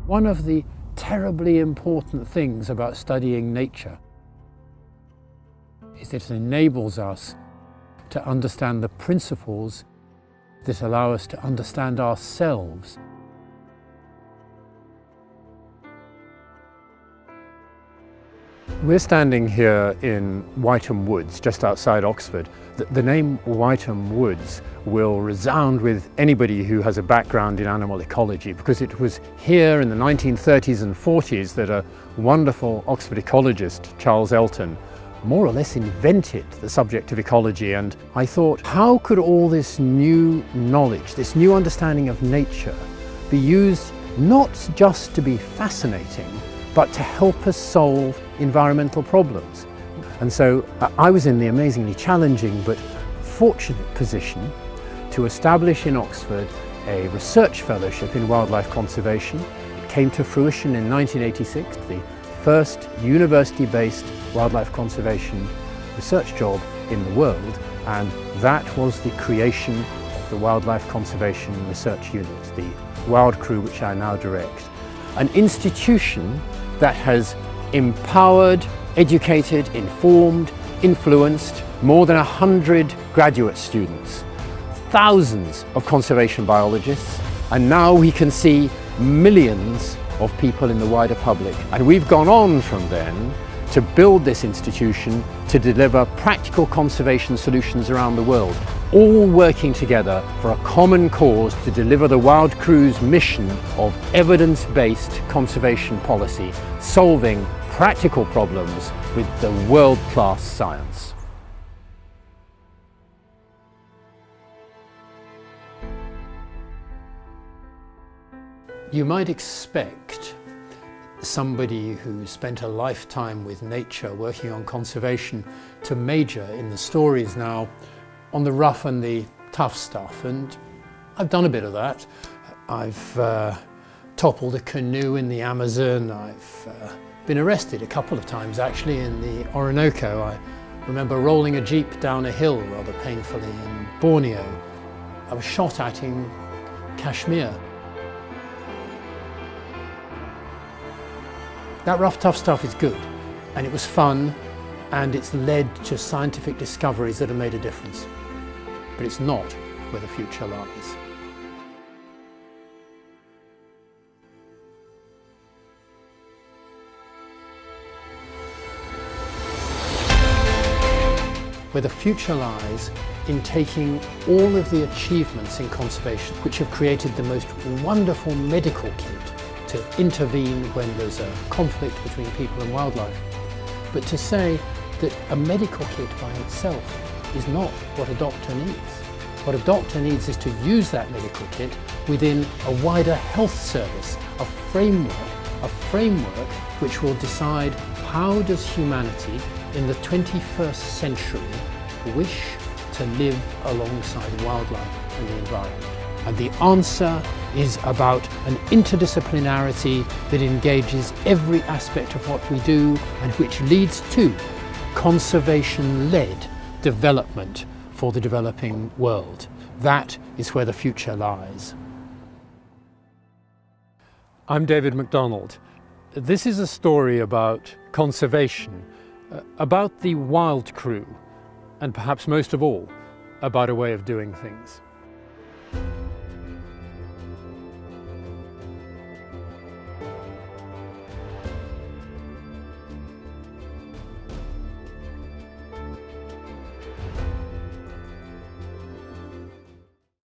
One of the terribly important things about studying nature is that it enables us to understand the principles that allow us to understand ourselves. We're standing here in Wytham Woods, just outside Oxford. The name Wytham Woods will resound with anybody who has a background in animal ecology, because it was here in the 1930s and 40s that a wonderful Oxford ecologist, Charles Elton, more or less invented the subject of ecology. And I thought, how could all this new knowledge, this new understanding of nature, be used not just to be fascinating, but to help us solve environmental problems? And so I was in the amazingly challenging but fortunate position to establish in Oxford a research fellowship in wildlife conservation. It came to fruition in 1986, the first university-based wildlife conservation research job in the world, and that was the creation of the Wildlife Conservation Research Unit, the Wild Crew, which I now direct. An institution that has empowered, educated, informed, influenced more than 100 graduate students, thousands of conservation biologists, and now we can see millions of people in the wider public. And we've gone on from then to build this institution to deliver practical conservation solutions around the world, all working together for a common cause to deliver the Wild Crew's mission of evidence-based conservation policy, solving practical problems with the world-class science. You might expect somebody who spent a lifetime with nature working on conservation to major in the stories now on the rough and the tough stuff, and I've done a bit of that. I've toppled a canoe in the Amazon. I've been arrested a couple of times actually in the Orinoco. I remember rolling a jeep down a hill rather painfully in Borneo. I was shot at in Kashmir. That rough, tough stuff is good, and it was fun, and it's led to scientific discoveries that have made a difference. But it's not where the future lies. Where the future lies in taking all of the achievements in conservation, which have created the most wonderful medical kit to intervene when there's a conflict between people and wildlife, but to say that a medical kit by itself is not what a doctor needs. What a doctor needs is to use that medical kit within a wider health service, a framework which will decide how does humanity in the 21st century wish to live alongside wildlife and the environment. And the answer is about an interdisciplinarity that engages every aspect of what we do and which leads to conservation-led development for the developing world. That is where the future lies. I'm David Macdonald. This is a story about conservation, about the Wild Crew, and perhaps most of all, about a way of doing things.